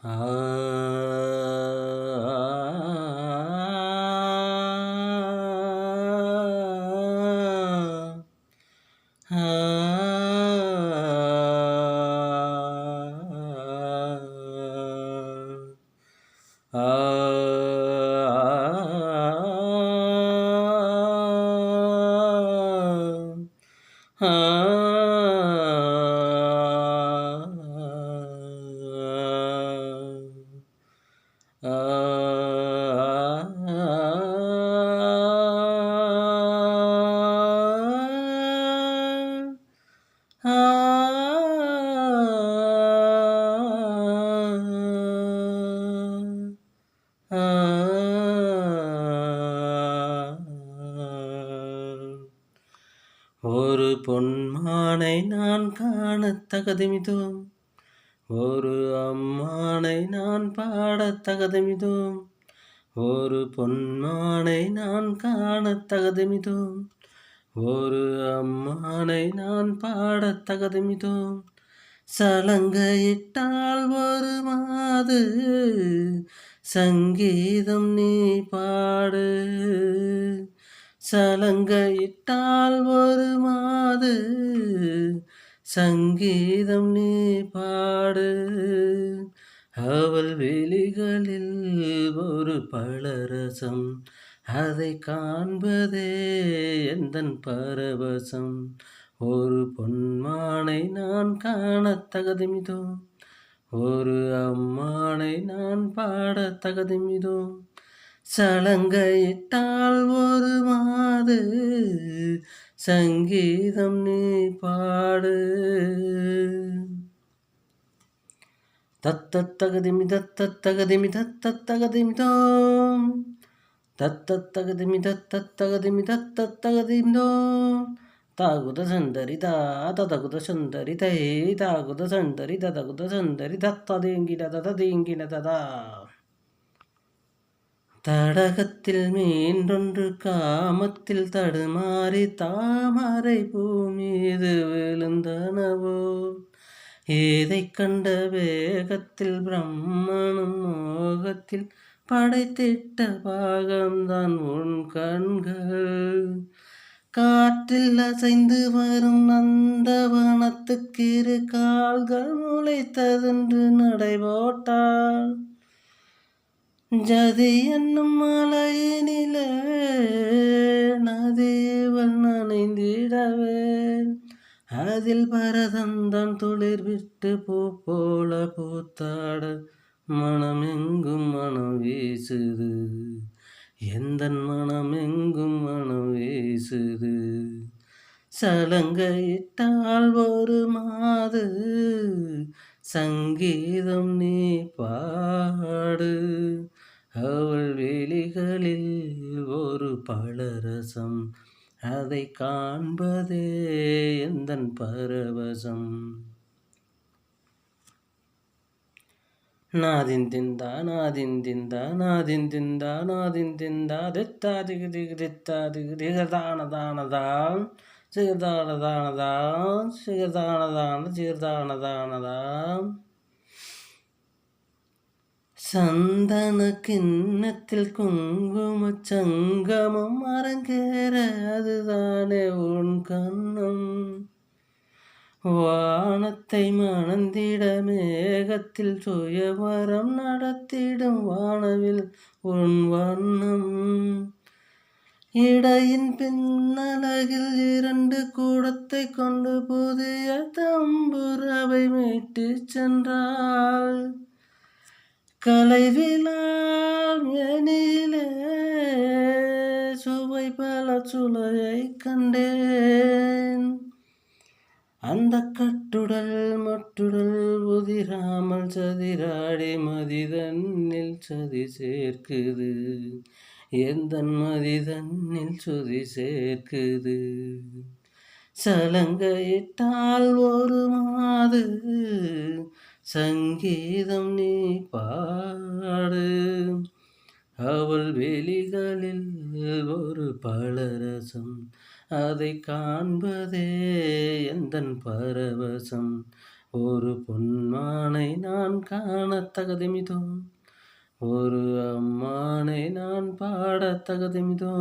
ஆ ஒரு பொன்மானை நான் காணத் தகுதிமிதோம், ஒரு அம்மானை நான் பாடத் தகுதிமிதோம், ஒரு பொன்மானை நான் காணத் தகுதிமிதோம், ஒரு அம்மானை நான் பாடத் தகுதிமிதோம். சலங்கையிட்டால் ஒரு மாது சங்கீதம் நீ பாடு. சலங்கையிட்டால் ஒரு மாது சங்கீதம் நீ பாடு. அவள் விழிகளில் ஒரு பழரசம், அதை காண்பதே எந்தன் பரவசம். ஒரு பொன்மானை நான் காணத் தகுதிமிதோ, ஒரு அம்மானை நான் பாடத் தகுதிமிதோ. சலங்கையிட்டால் ஒரு மாது சங்கீதம் நீ பாடு. தத்தத்தகதிமி தத்தத்தகதிமி தத்தத்தகதிமிதோம், தத்தத்தகதிமி தத்தத்தகதிமி தத்தத்தகதிமிதோம். தாகுத சந்தரி ததகுத சந்தரி தை, தாகுத சந்தரி ததகுத சந்தரி தத்ததேங்கிட தததேங்கிட ததா. தடகத்தில் மீன்றொன்று காமத்தில் தடுமாறி தாமரை பூமீது விழுந்தனவோ. ஏதைக் கண்ட வேகத்தில் பிரம்மனும் மோகத்தில் படைத்திட்ட பாகம்தான் உன் கண்கள். காற்றில் அசைந்து வரும் நந்தவனத்துக்கு இரு கால்கள் முளைத்ததென்று நடைபோட்டாள். ஜதி என்னும் மலையினிலே நதிவள் நனைந்திடவே, அதில் பரதந்தன் துளிர் விட்டு பூ போல பூத்தாட மனமெங்கும் மனம் வீசுது, எந்தன் மனமெங்கும் மனம் வீசுது. சலங்கையிட்டால் ஒரு மாது சங்கீதம் நீ பாடு. அவள் விழிகளில் ஒரு பழரசம், அதை காண்பதே எந்தன் பரவசம். நாதிந்திந்தா நாதிந்திந்தா நாதிந்திந்தா நாதிந்திந்தா தித்தா திகு திகு தித்தா திகு திகதானதானதாம் சிகதானதானதாம் சிகதானதான சிகதானதானதாம். சந்தன கிண்ணத்தில் குங்கும சங்கமம் அரங்கேற அதுதானே உன் கண்ணம். வானத்தை மணந்திட மேகத்தில் சுயவரம் நடத்திடும் வானவில் உன் வண்ணம். இடையின் பின்னலகில் 2 கூடத்தை கொண்டு புதிய தம்புரவை மீட்டுச் சென்றாள். கலைவிழால் மேனிலே சுவை பல சுளையை கண்டேன். அந்த கட்டுடல் மட்டுடல் உதிராமல் சதிராடி மதிதன்னில் சதி சேர்க்குது, எந்தன் மதிதன்னில் சுதி சேர்க்குது. சலங்கையிட்டால் ஒரு மாது சங்கீதம் நீ பாடு. அவள் விழிகளில் ஒரு பழரசம், அதை காண்பதே எந்தன் பரவசம். ஒரு பொன்மானை நான் காணத் தகுதிமிதோ, ஒரு அம்மானை நான் பாடத் தகுதிமிதோ.